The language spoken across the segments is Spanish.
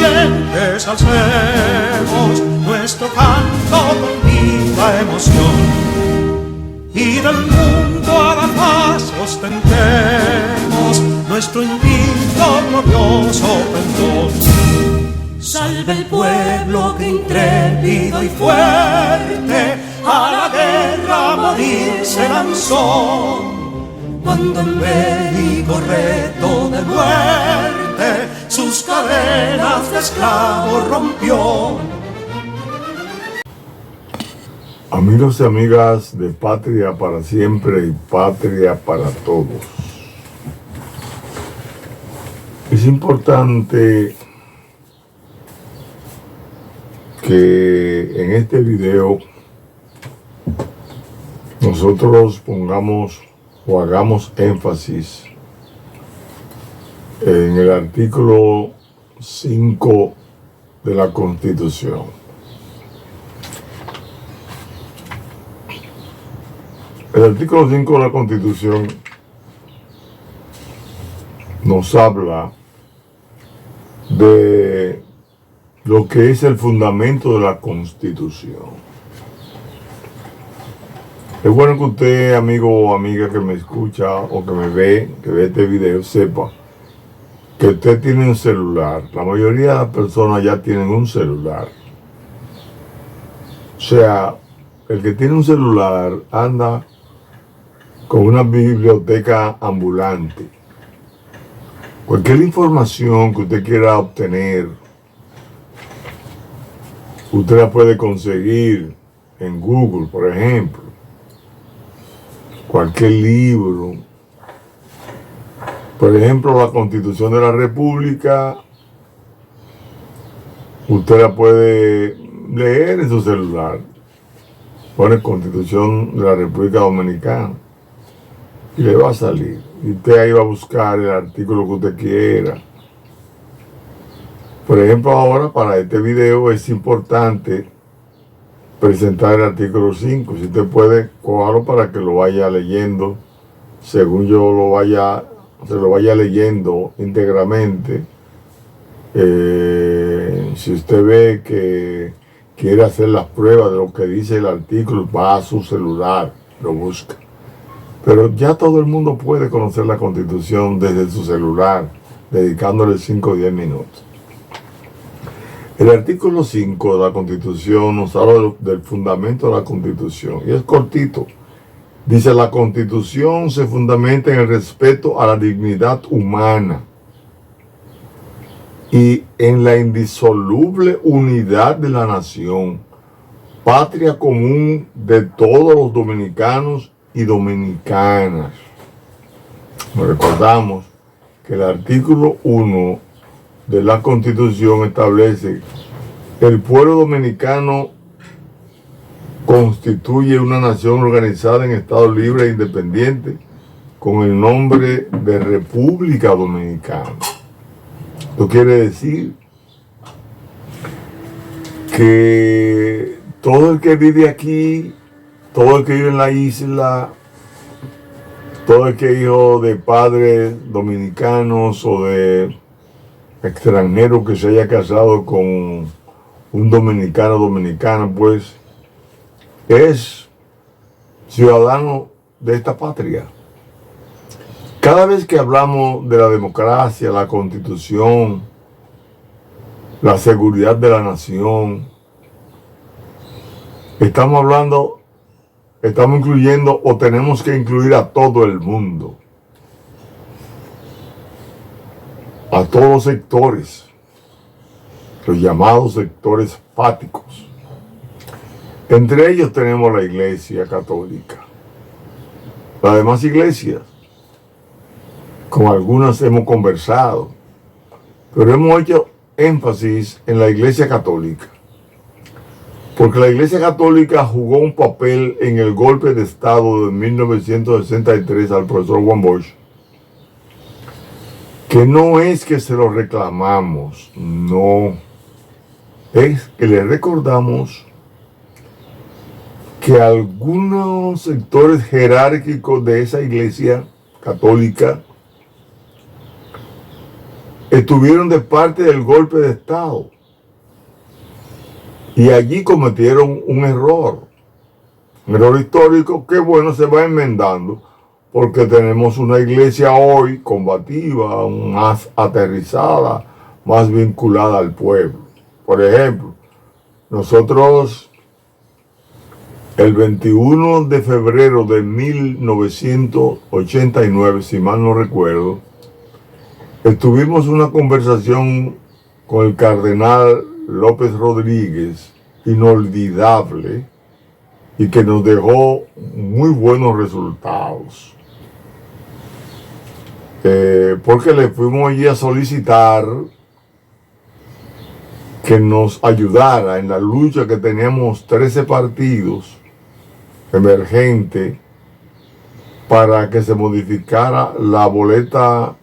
valientes alcemos nuestro canto con viva emoción, y del mundo a la paz ostentemos nuestro invicto glorioso pendón. Salve el pueblo que intrépido y fuerte a la guerra a morir se lanzó, cuando en bélico reto de muerte sus cadenas de esclavos rompió. Amigos y amigas de Patria para Siempre y Patria para Todos, es importante que en este video nosotros pongamos o hagamos énfasis en el artículo 5 de la Constitución. El artículo 5 de la Constitución nos habla de lo que es el fundamento de la Constitución. Es bueno que usted, amigo o amiga que me escucha o que me ve, que ve este video, sepa que usted tiene un celular. La mayoría de las personas ya tienen un celular. O sea, el que tiene un celular anda con una biblioteca ambulante. Cualquier información que usted quiera obtener, usted la puede conseguir en Google, por ejemplo. Cualquier libro. Por ejemplo, la Constitución de la República, usted la puede leer en su celular. Pone Constitución de la República Dominicana y le va a salir. Y usted ahí va a buscar el artículo que usted quiera. Por ejemplo, ahora para este video es importante presentar el artículo 5. Si usted puede, cójalo para que lo vaya leyendo según yo se lo vaya leyendo íntegramente. Si usted ve que quiere hacer las pruebas de lo que dice el artículo, va a su celular, lo busca. Pero ya todo el mundo puede conocer la Constitución desde su celular, dedicándole 5 o 10 minutos. El artículo 5 de la Constitución nos habla del fundamento de la Constitución, y es cortito. Dice: la Constitución se fundamenta en el respeto a la dignidad humana y en la indisoluble unidad de la nación, patria común de todos los dominicanos y dominicanas. Nos recordamos que el artículo 1 de la Constitución establece que el pueblo dominicano constituye una nación organizada en Estado libre e independiente con el nombre de República Dominicana. Esto quiere decir que todo el que vive aquí, todo el que vive en la isla, todo el que es hijo de padres dominicanos o de extranjero que se haya casado con un dominicano o dominicana, pues es ciudadano de esta patria. Cada vez que hablamos de la democracia, la Constitución, la seguridad de la nación, estamos incluyendo o tenemos que incluir a todo el mundo, a todos los sectores, los llamados sectores fáticos. Entre ellos tenemos la Iglesia Católica. Las demás iglesias, con algunas hemos conversado, pero hemos hecho énfasis en la Iglesia Católica, porque la Iglesia Católica jugó un papel en el golpe de Estado de 1963 al profesor Juan Bosch, que no es que se lo reclamamos, no, es que le recordamos que algunos sectores jerárquicos de esa Iglesia Católica estuvieron de parte del golpe de Estado. Y allí cometieron un error histórico que, bueno, se va enmendando, porque tenemos una iglesia hoy combativa, más aterrizada, más vinculada al pueblo. Por ejemplo, nosotros el 21 de febrero de 1989, si mal no recuerdo, tuvimos una conversación con el cardenal López Rodríguez, inolvidable, y que nos dejó muy buenos resultados. Porque le fuimos allí a solicitar que nos ayudara en la lucha que teníamos 13 partidos emergentes para que se modificara la boleta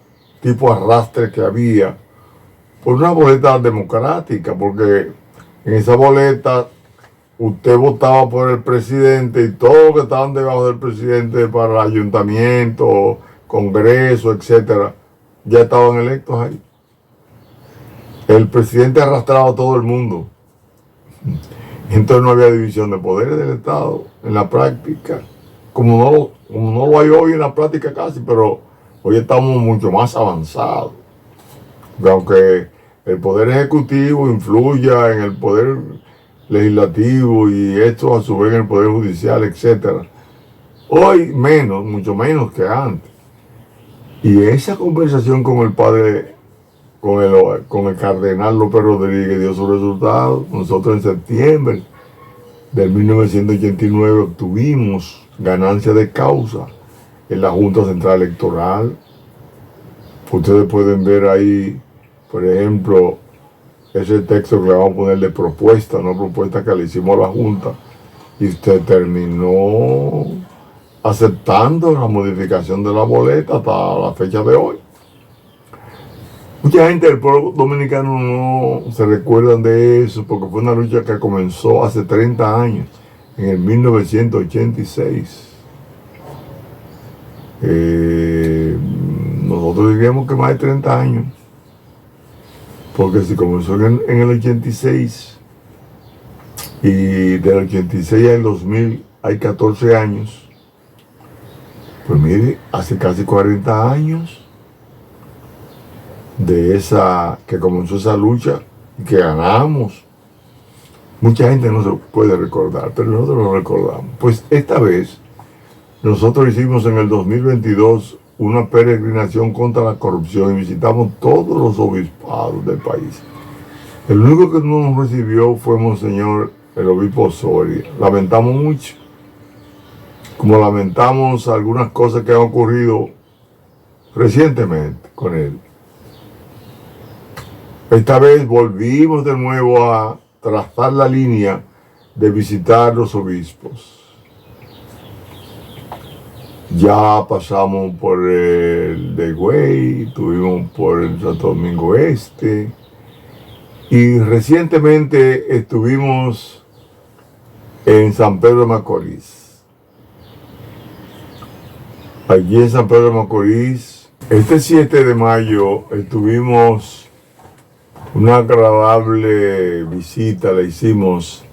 tipo arrastre que había por una boleta democrática, porque en esa boleta usted votaba por el presidente y todos los que estaban debajo del presidente para el ayuntamiento, congreso, etcétera, ya estaban electos ahí. El presidente arrastraba a todo el mundo. Entonces no había división de poderes del Estado en la práctica, como no lo hay hoy en la práctica casi, pero hoy estamos mucho más avanzados. Aunque el poder ejecutivo influya en el poder legislativo y esto a su vez en el poder judicial, etcétera, hoy menos, mucho menos que antes. Y esa conversación con el padre, con el cardenal López Rodríguez dio su resultado. Nosotros en septiembre del 1989 obtuvimos ganancia de causa en la Junta Central Electoral. Ustedes pueden ver ahí, por ejemplo, ese texto que le vamos a poner de propuesta, una propuesta que le hicimos a la Junta, y usted terminó aceptando la modificación de la boleta hasta la fecha de hoy. Mucha gente del pueblo dominicano no se recuerdan de eso, porque fue una lucha que comenzó hace 30 años, en el 1986. Nosotros diríamos que más de 30 años, porque si comenzó en el 86 y del 86 al 2000 hay 14 años, pues mire, hace casi 40 años de esa que comenzó esa lucha y que ganamos. Mucha gente no se puede recordar, pero nosotros lo recordamos. Pues esta vez nosotros hicimos en el 2022 una peregrinación contra la corrupción y visitamos todos los obispados del país. El único que no nos recibió fue Monseñor el obispo Soria. Lamentamos mucho, como lamentamos algunas cosas que han ocurrido recientemente con él. Esta vez volvimos de nuevo a trazar la línea de visitar los obispos. Ya pasamos por el de Higüey, estuvimos por el Santo Domingo Este y recientemente estuvimos en San Pedro de Macorís. Allí en San Pedro de Macorís, este 7 de mayo estuvimos una agradable visita, le hicimos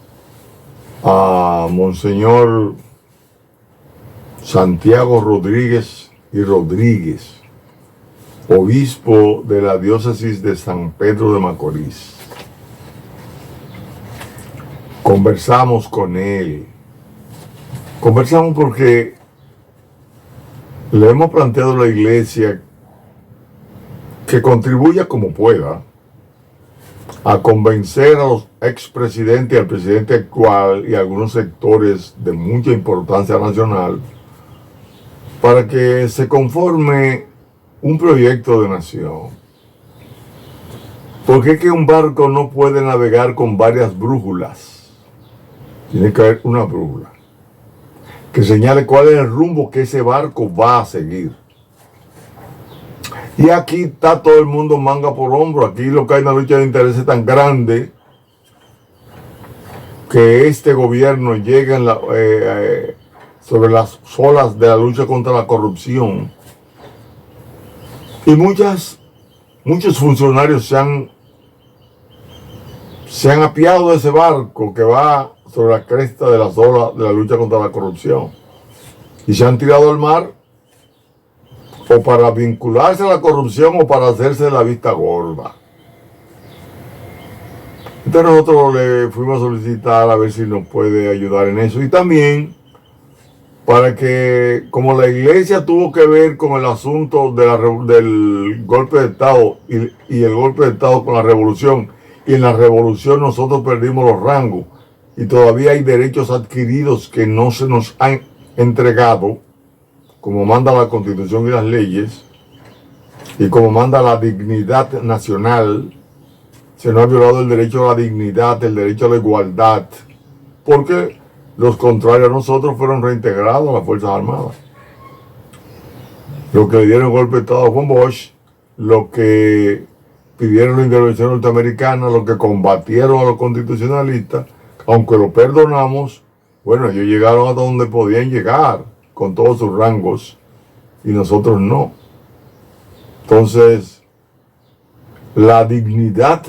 a Monseñor Santiago Rodríguez y Rodríguez, obispo de la diócesis de San Pedro de Macorís. Conversamos con él. Conversamos porque le hemos planteado a la iglesia que contribuya como pueda a convencer a los expresidentes, al presidente actual y a algunos sectores de mucha importancia nacional para que se conforme un proyecto de nación. Porque es que un barco no puede navegar con varias brújulas. Tiene que haber una brújula que señale cuál es el rumbo que ese barco va a seguir. Y aquí está todo el mundo manga por hombro. Aquí lo que hay una lucha de intereses tan grande que este gobierno llega sobre las olas de la lucha contra la corrupción. Y muchas muchos funcionarios se han apiado de ese barco que va sobre la cresta de las olas de la lucha contra la corrupción y se han tirado al mar o para vincularse a la corrupción o para hacerse de la vista gorda. Entonces nosotros le fuimos a solicitar a ver si nos puede ayudar en eso y también para que, como la iglesia tuvo que ver con el asunto del golpe de Estado y el golpe de Estado con la revolución, y en la revolución nosotros perdimos los rangos y todavía hay derechos adquiridos que no se nos han entregado, como manda la Constitución y las leyes, y como manda la dignidad nacional. Se nos ha violado el derecho a la dignidad, el derecho a la igualdad, porque los contrarios a nosotros fueron reintegrados a las Fuerzas Armadas. Los que le dieron el golpe de Estado a Juan Bosch, los que pidieron la intervención norteamericana, los que combatieron a los constitucionalistas, aunque lo perdonamos, bueno, ellos llegaron hasta donde podían llegar, con todos sus rangos, y nosotros no. Entonces, la dignidad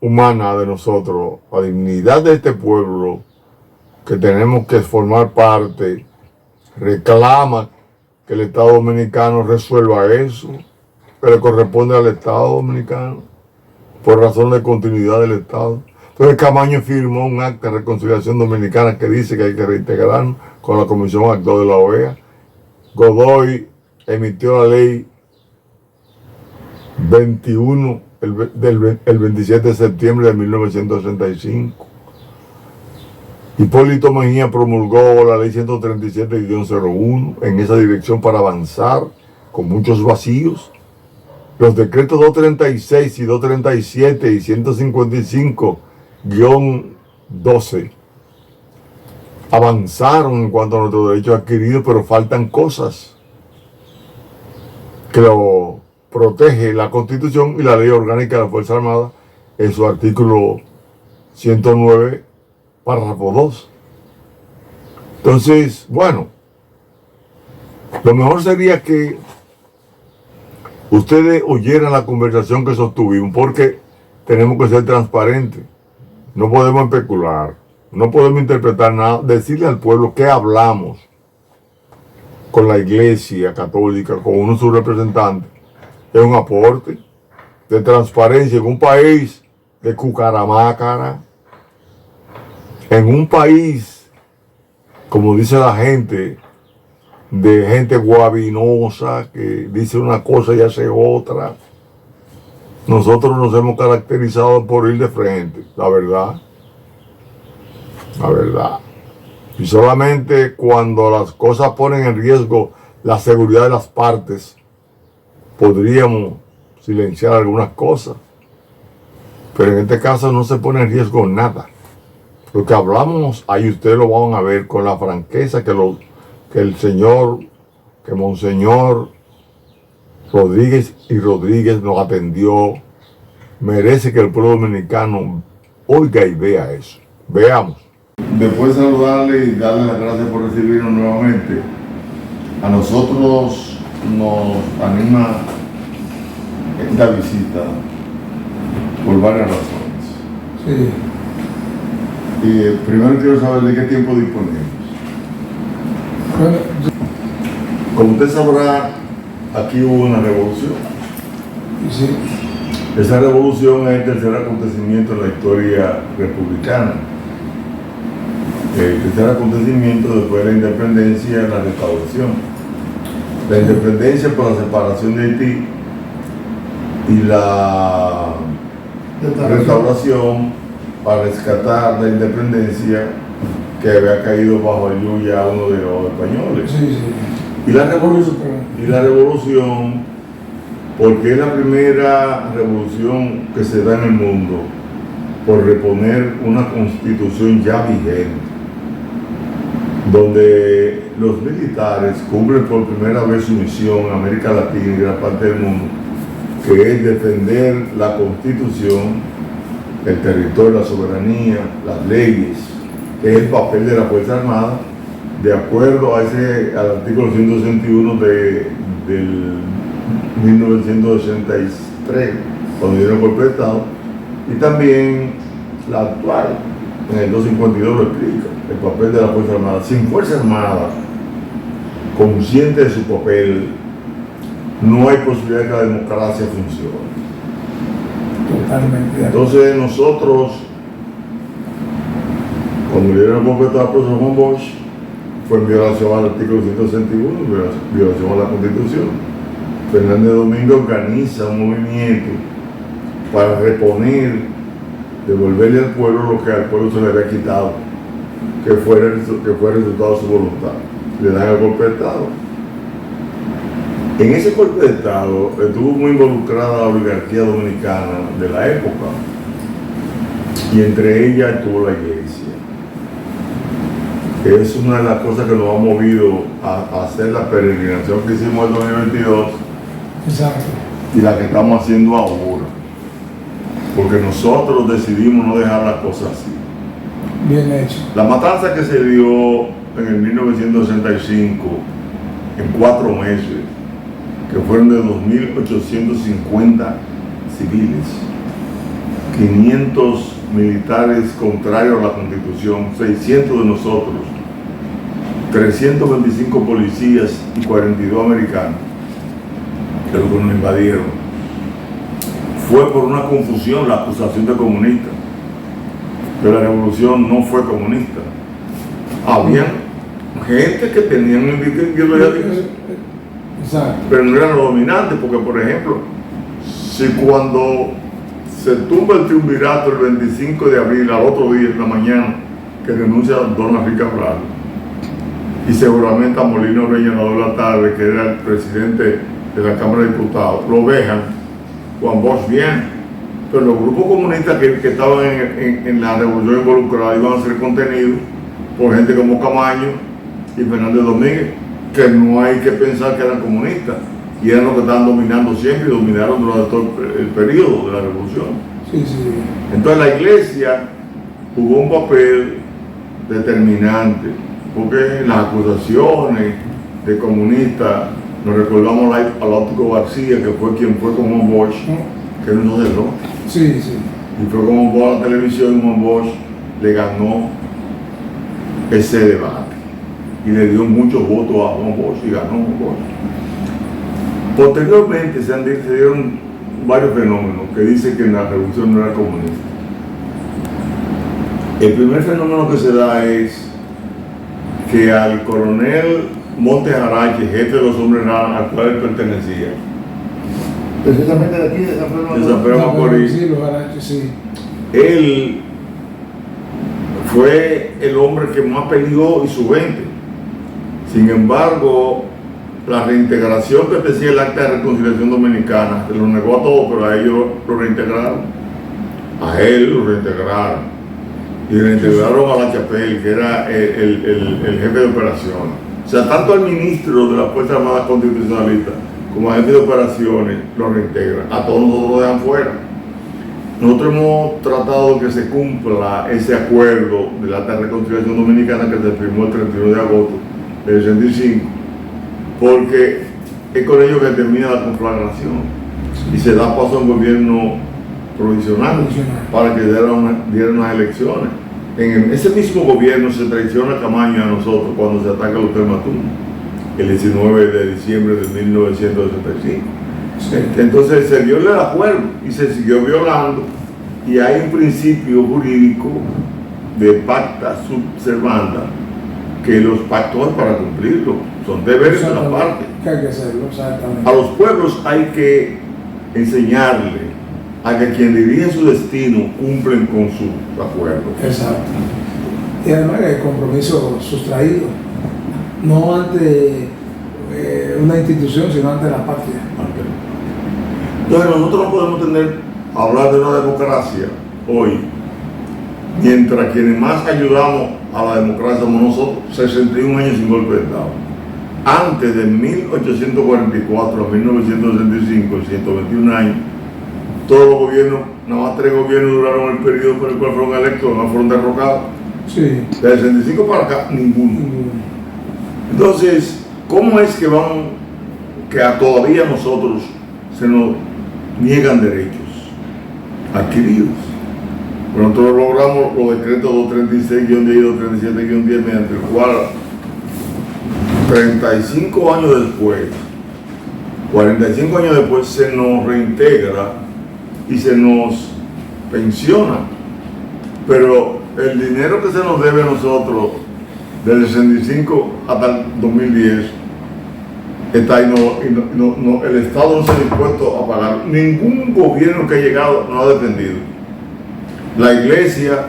humana de nosotros, la dignidad de este pueblo, que tenemos que formar parte, reclama que el Estado Dominicano resuelva eso, que le corresponde al Estado Dominicano, por razón de continuidad del Estado. Entonces Camaño firmó un acta de reconciliación dominicana que dice que hay que reintegrarnos con la Comisión Actual de la OEA. Godoy emitió la ley 21 el 27 de septiembre de 1965. Hipólito Mejía promulgó la ley 137-01 en esa dirección para avanzar con muchos vacíos. Los decretos 236 y 237 y 155-12 avanzaron en cuanto a nuestros derechos adquiridos, pero faltan cosas que lo protege la Constitución y la Ley Orgánica de la Fuerza Armada en su artículo 109, párrafo 2. Entonces, bueno, lo mejor sería que ustedes oyeran la conversación que sostuvimos, porque tenemos que ser transparentes. No podemos especular, no podemos interpretar nada, decirle al pueblo que hablamos con la Iglesia Católica, con uno de sus representantes. Es un aporte de transparencia en un país de cucaramácara, en un país, como dice la gente, de gente guabinosa que dice una cosa y hace otra. Nosotros nos hemos caracterizado por ir de frente, la verdad. La verdad. Y solamente cuando las cosas ponen en riesgo la seguridad de las partes, podríamos silenciar algunas cosas. Pero en este caso no se pone en riesgo nada. Lo que hablamos, ahí ustedes lo van a ver con la franqueza que el señor, que Monseñor Rodríguez y Rodríguez nos atendió. Merece que el pueblo dominicano oiga y vea eso. Veamos. Después de saludarle y darle las gracias por recibirnos nuevamente, a nosotros nos anima esta visita por varias razones. Sí. Y primero quiero saber de qué tiempo disponemos. Bueno, Como usted sabrá, aquí hubo una revolución. sí. Esa revolución es el tercer acontecimiento en la historia republicana. El tercer acontecimiento después de la independencia y la restauración. La independencia por la separación de Haití y la restauración para rescatar la independencia que había caído bajo el yugo ya uno de los españoles. Sí, sí. Y la revolución, porque es la primera revolución que se da en el mundo por reponer una constitución ya vigente, donde los militares cumplen por primera vez su misión en América Latina y gran parte del mundo, que es defender la constitución, el territorio, la soberanía, las leyes, que es el papel de la Fuerza Armada, de acuerdo al artículo 161 del 1963, 63, cuando dieron el golpe de Estado, y también la actual, en el 252 lo explica, el papel de la Fuerza Armada. Sin Fuerza Armada, consciente de su papel, no hay posibilidad de que la democracia funcione. Totalmente. Entonces nosotros, cuando le dieron el golpe de Estado al profesor Juan Bosch, fue en violación al artículo 161, violación a la Constitución. Fernández Domingo organiza un movimiento para reponer, devolverle al pueblo lo que al pueblo se le había quitado, que fue el resultado de su voluntad. Le dan el golpe de Estado. En ese golpe de Estado estuvo muy involucrada la oligarquía dominicana de la época, y entre ellas estuvo la iglesia. Es una de las cosas que nos ha movido a hacer la peregrinación que hicimos en 2022. Exacto. Y la que estamos haciendo ahora, porque nosotros decidimos no dejar las cosas así. Bien hecho. La matanza que se dio en el 1965, en 4 meses, que fueron de 2.850 civiles, 500 militares contrarios a la Constitución, 600 de nosotros, 325 policías y 42 americanos, que lo que nos invadieron, fue por una confusión, la acusación de comunista, que la revolución no fue comunista. Había gente que tenían Exacto. pero no eran los dominantes, porque por ejemplo, si cuando se tumba el triunvirato el 25 de abril, al otro día en la mañana, que renuncia Don Enrique Cabral, y seguramente a Molino Rellenador de la tarde, que era el presidente de la Cámara de Diputados, lo dejan, Juan Bosch bien, pero los grupos comunistas que estaban en la revolución involucrada iban a ser contenidos por gente como Camaño y Fernández Domínguez, que no hay que pensar que eran comunistas, y eran los que estaban dominando siempre y dominaron durante todo el periodo de la revolución. Sí, sí. Entonces la iglesia jugó un papel determinante, porque las acusaciones de comunistas, nos recordamos a Láutico García, que fue quien fue con Juan Bosch, que era uno de los, Sí, sí. y fue con Juan Bosch a la televisión, y Juan Bosch le ganó ese debate y le dio muchos votos a Juan Bosch y ganó Juan Bosch. Posteriormente se dieron varios fenómenos que dicen que la revolución no era comunista. El primer fenómeno que se da es que al coronel Montes Araque, jefe de los hombres raros al cual él pertenecía, Precisamente de aquí, de San Pedro de San Pedro de Macorís, Sí, los Araches, sí. él fue el hombre que más peleó y su gente. Sin embargo, la reintegración que decía el Acta de Reconciliación Dominicana, se lo negó a todos, pero a ellos lo reintegraron. A él lo reintegraron. Y reintegraron a la Chapelle, que era el jefe de operaciones. O sea, tanto al ministro de la Fuerza Armada Constitucionalista como al jefe de operaciones lo reintegran. A todos nosotros lo dejan fuera. Nosotros hemos tratado de que se cumpla ese acuerdo del Acta de Reconciliación Dominicana que se firmó el 31 de agosto del 65, porque es con ello que termina la conflagración y se da paso a un gobierno provisional para que dieran unas elecciones. En ese mismo gobierno se traiciona a Camaño a nosotros cuando se ataca el Hotel Matún, el 19 de diciembre de 1965. Sí. Entonces se dio el acuerdo y se siguió violando, y hay un principio jurídico de pacta sub servanda, que los pactos para cumplirlo son deberes de la parte. Que hay que hacerlo, exactamente. A los pueblos hay que enseñarle a que quien dirige su destino cumplen con sus acuerdos. Exacto. Y además el compromiso sustraído, no ante una institución, sino ante la patria. Entonces nosotros no podemos hablar de una democracia hoy, mientras quienes más ayudamos a la democracia somos nosotros, 61 años sin golpe de Estado. Antes de 1844 a 1965, 121 años, todos los gobiernos, nada más 3 gobiernos duraron el periodo por el cual fueron electos, no fueron derrocados. Sí. Del 65 para acá, ninguno. Entonces, ¿cómo es que todavía nosotros se nos niegan derechos adquiridos. Nosotros logramos los decretos 236-10 y 237-10, mediante el cual 35 años después, 45 años después, se nos reintegra y se nos pensiona. Pero el dinero que se nos debe a nosotros del 65 hasta el 2010 está ahí, el Estado no se ha dispuesto a pagar. Ningún gobierno que ha llegado nos ha defendido. La Iglesia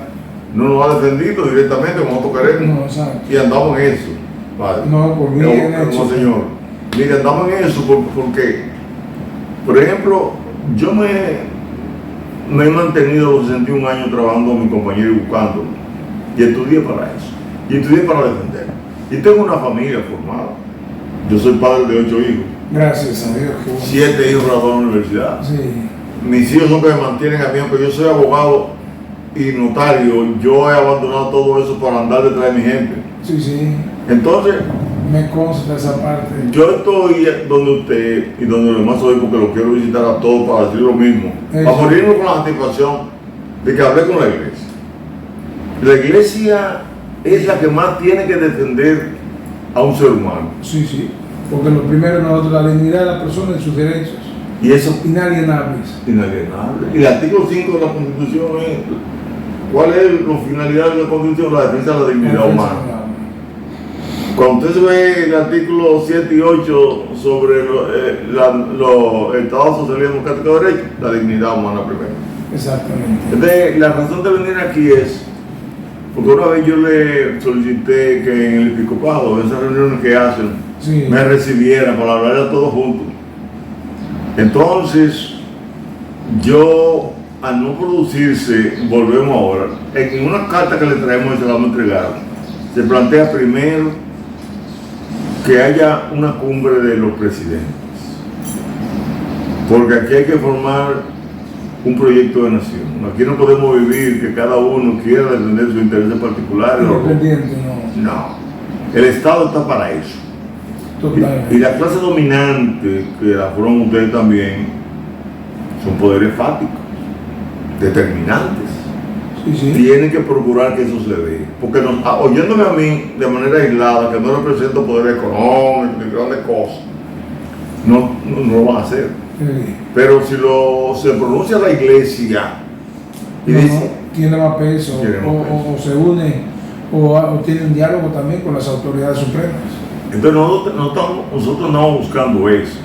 no nos ha defendido directamente como nosotros queremos. No, exacto. Y andamos en eso, padre. No, por mí bien hecho. Señor. Mire, andamos en eso porque, por ejemplo, yo me he mantenido los 61 años trabajando con mi compañero y buscando. Y estudié para eso. Y estudié para defender. Y tengo una familia formada. Yo soy padre de 8 hijos. Gracias a Dios. Qué bueno. 7 hijos graduados en la universidad. Sí. Mis hijos son que me mantienen a mí, porque yo soy abogado y notario. Yo he abandonado todo eso para andar detrás de mi gente. Sí, sí. Entonces, Me consta esa parte. yo estoy donde usted y donde los demás soy, porque lo quiero visitar a todos para decir lo mismo. Eso. Para morirme con la satisfacción de que hablé con la iglesia. La iglesia es la que más tiene que defender a un ser humano. Sí, sí. Porque lo primero nosotros, la dignidad de la persona y sus derechos Y eso inalienables. inalienable. Y el artículo 5 de la Constitución es, ¿cuál es la finalidad de la Constitución? La defensa de la dignidad humana. Cuando usted ve el artículo 7 y 8 sobre el Estado Social y Democrático de Derecho, la dignidad humana primero. Exactamente. Entonces, la razón de venir aquí es porque una vez yo le solicité que en el episcopado, en esas reuniones que hacen, Sí. me recibieran para hablar a todos juntos. Entonces, yo, al no producirse, volvemos ahora, en una carta que le traemos y se la vamos a entregar, se plantea primero que haya una cumbre de los presidentes, porque aquí hay que formar un proyecto de nación. Aquí no podemos vivir que cada uno quiera defender sus intereses particulares. Independiente, no. No, el Estado está para eso. Totalmente. Y la clase dominante, que la fueron ustedes también, son poderes fácticos, determinantes. Sí, sí. Tienen que procurar que eso se dé. Porque oyéndome a mí de manera aislada, que no represento poder económico ni grandes cosas, no lo van a hacer. Sí. Pero si se pronuncia la iglesia y No, dice, tiene más peso, Tiene más peso. o se une, o tiene un diálogo también con las autoridades supremas. entonces nosotros no estamos buscando eso.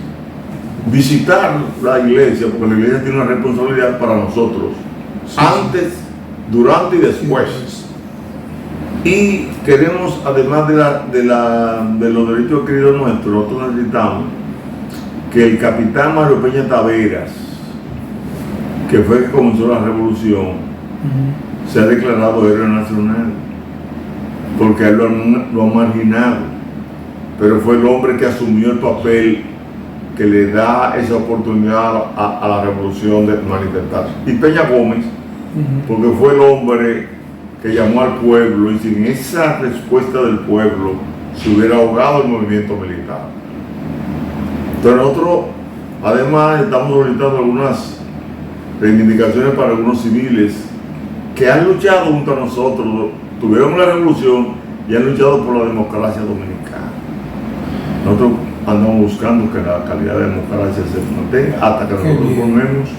Visitar la iglesia, porque la iglesia tiene una responsabilidad para nosotros, Sí, antes, durante y después. Y queremos, además de los derechos adquiridos nuestros, nosotros necesitamos que el capitán Mario Peña Taveras, que fue el que comenzó la revolución, Ujú. se ha declarado héroe nacional, porque a él lo han marginado, pero fue el hombre que asumió el papel que le da esa oportunidad a la revolución de manifestarse. Y Peña Gómez, Ujú. porque fue el hombre que llamó al pueblo, y sin esa respuesta del pueblo se hubiera ahogado el movimiento militar. Entonces nosotros, además, estamos solicitando algunas reivindicaciones para algunos civiles que han luchado junto a nosotros, tuvieron la revolución y han luchado por la democracia dominicana. Nosotros andamos buscando que la calidad de democracia se mantenga hasta que nosotros formemos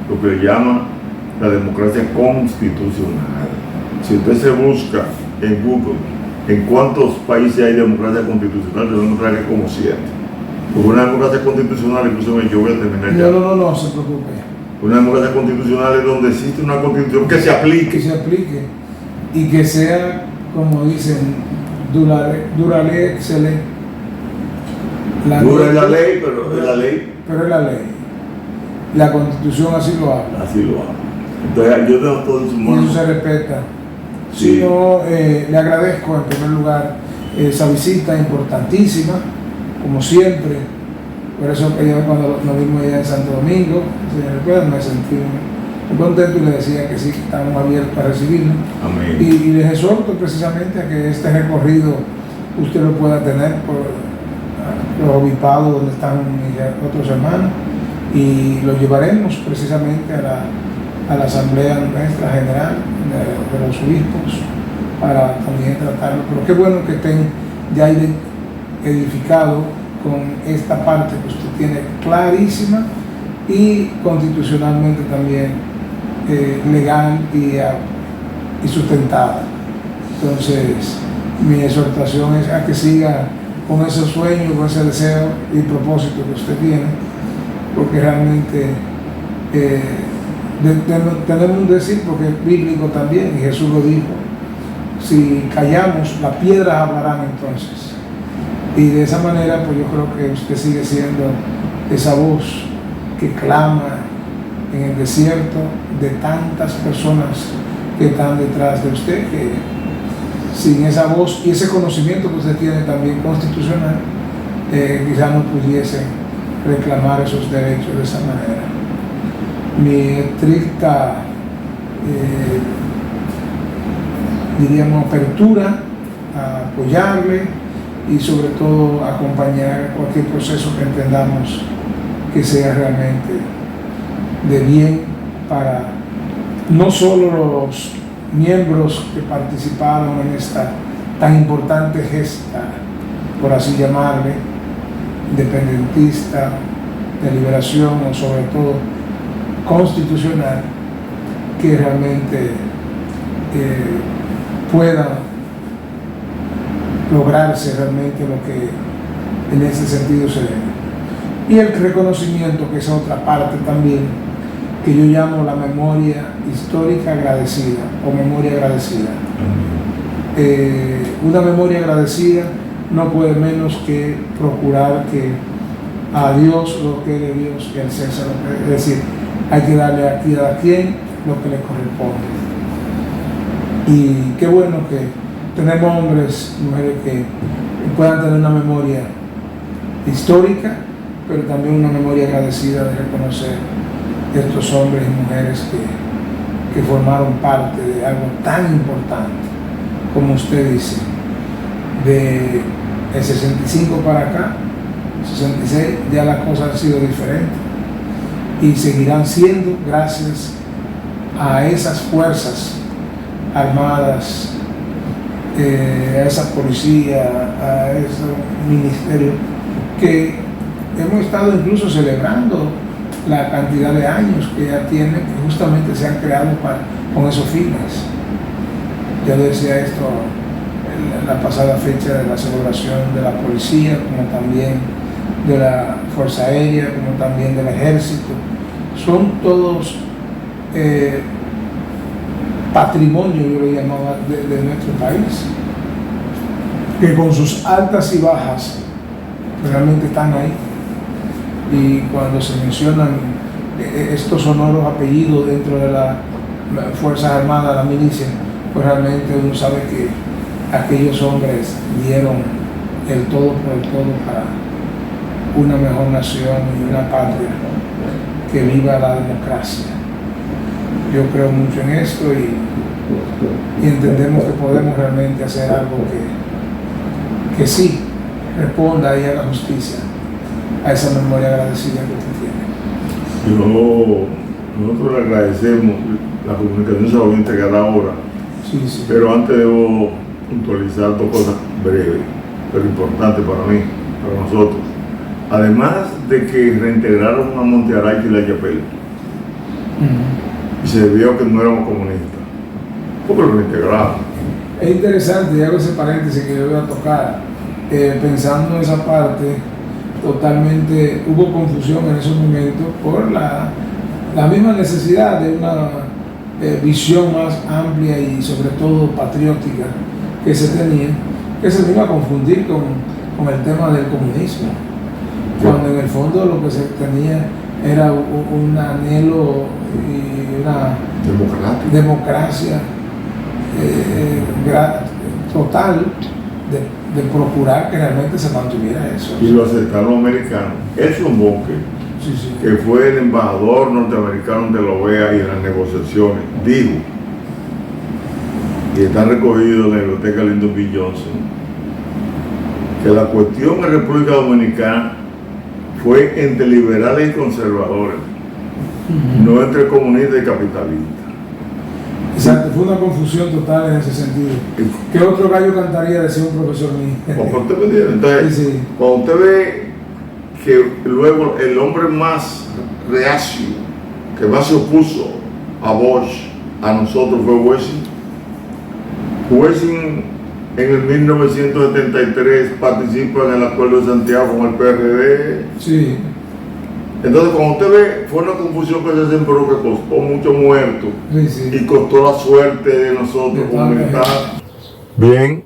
lo que le llaman la democracia constitucional. Si usted se busca en Google en cuántos países hay democracia constitucional, se va a encontrar que como 7. Porque una democracia constitucional, incluso yo voy a terminar ya. No se preocupe. Una democracia constitucional es donde existe una constitución que se Que aplique. se aplique y que sea, como dicen, dura ley, excelente. Dura es la ley, pero es la ley. Pero es la ley. La Constitución así lo habla. Así lo hago. Entonces yo tengo todo en su Y mano. eso se respeta. Sí. Sí, yo le agradezco en primer lugar esa visita importantísima, como siempre. Por eso que yo cuando nos vimos allá en Santo Domingo, si me recuerdan, me sentí muy contento y le decía que sí, que estamos abiertos para recibirlo. Amén. Y les exhorto precisamente a que este recorrido usted lo pueda tener por los obispados donde están mis otros hermanos, y lo llevaremos precisamente a la Asamblea nuestra General de los Obispos para también tratarlo. Pero qué bueno que estén ya edificados con esta parte que usted tiene clarísima y constitucionalmente también legal y sustentada. Entonces, mi exhortación es a que siga con ese sueño, con ese deseo y propósito que usted tiene, porque realmente tenemos un decir, porque es bíblico también, y Jesús lo dijo: si callamos, las piedras hablarán entonces. Y de esa manera, pues yo creo que usted sigue siendo esa voz que clama en el desierto de tantas personas que están detrás de usted, que sin esa voz y ese conocimiento que usted tiene también constitucional, quizás no pudiesen reclamar esos derechos de esa manera. Mi estricta, diríamos, apertura a apoyarle y sobre todo acompañar cualquier proceso que entendamos que sea realmente de bien para no solo los miembros que participaron en esta tan importante gesta, por así llamarle, independentista, de liberación o sobre todo constitucional, que realmente pueda lograrse realmente lo que en ese sentido se debe. Y el reconocimiento, que es otra parte también, que yo llamo la memoria histórica agradecida o memoria agradecida. Una memoria agradecida no puede menos que procurar que a Dios lo que es de Dios y al César lo que es decir, hay que darle aquí a quien lo que le corresponde. Y qué bueno que tenemos hombres y mujeres que puedan tener una memoria histórica, pero también una memoria agradecida de reconocer estos hombres y mujeres que formaron parte de algo tan importante, como usted dice, de el 65 para acá, 66, ya las cosas han sido diferentes y seguirán siendo gracias a esas fuerzas armadas, a esa policía, a esos ministerios que hemos estado incluso celebrando la cantidad de años que ya tienen, que justamente se han creado con esos fines. Yo decía esto en la pasada fecha de la celebración de la policía, como también de la Fuerza Aérea, como también del Ejército. Son todos patrimonio, yo lo llamaba, de nuestro país, que con sus altas y bajas realmente están ahí. Y cuando se mencionan estos sonoros apellidos dentro de las Fuerzas Armadas, la milicia, pues realmente uno sabe que aquellos hombres dieron el todo por el todo para una mejor nación y una patria que viva la democracia. Yo creo mucho en esto y entendemos que podemos realmente hacer algo que sí responda ahí a la justicia, a esa memoria agradecida que usted tiene. Nosotros le agradecemos, la comunicación se la voy a entregar ahora, Sí. pero antes debo puntualizar dos cosas breves, pero importantes para mí, para nosotros. Además de que reintegraron a Montearay y la Yapel, y se vio que no éramos comunistas, porque lo reintegraron. Es interesante, y hago ese paréntesis que yo voy a tocar, pensando en esa parte, totalmente hubo confusión en esos momentos por la misma necesidad de una visión más amplia y sobre todo patriótica que se tenía, que se iba a confundir con el tema del comunismo, cuando en el fondo lo que se tenía era un anhelo y una democracia total de procurar que realmente se mantuviera eso. Y lo aceptaron los americanos. Edson Bonke, Sí. que fue el embajador norteamericano de la OEA y de las negociaciones, dijo, y está recogido en la biblioteca Lyndon B. Johnson, que la cuestión en República Dominicana fue entre liberales y conservadores, no entre comunistas y capitalistas. Exacto, fue una confusión total en ese sentido. ¿Qué otro gallo cantaría? Decía un profesor mío. Cuando usted me entiende, entonces, Sí, sí. cuando usted ve que luego el hombre más reacio, que más se opuso a Bosch, a nosotros, fue Wessing. Wessing en el 1973 participa en el Acuerdo de Santiago con el PRD. Sí, Entonces, cuando usted ve, fue una confusión que se sembró que costó mucho muerto sí, sí. y costó la suerte de nosotros De como tanta militares. Bien,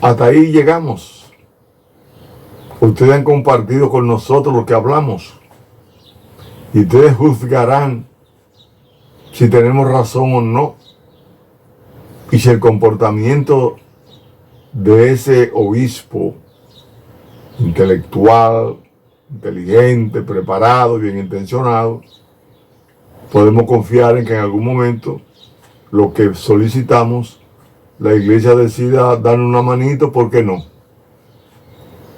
hasta ahí llegamos. Ustedes han compartido con nosotros lo que hablamos y ustedes juzgarán si tenemos razón o no y si el comportamiento de ese obispo intelectual, inteligente, preparado, bien intencionado, podemos confiar en que en algún momento lo que solicitamos, la iglesia decida darnos una manito, ¿por qué no?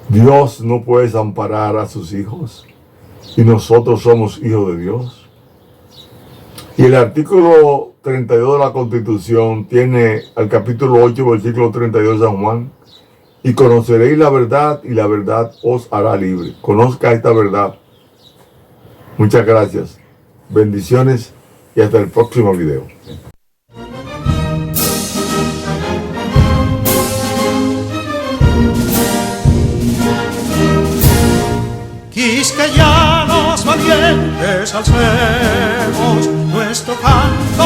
Dios no puede desamparar a sus hijos y nosotros somos hijos de Dios. Y el artículo 32 de la Constitución tiene al capítulo 8, versículo 32 de San Juan: y conoceréis la verdad y la verdad os hará libre. Conozca esta verdad. Muchas gracias. Bendiciones y hasta el próximo video. Quisqueyanos valientes alcemos nuestro canto.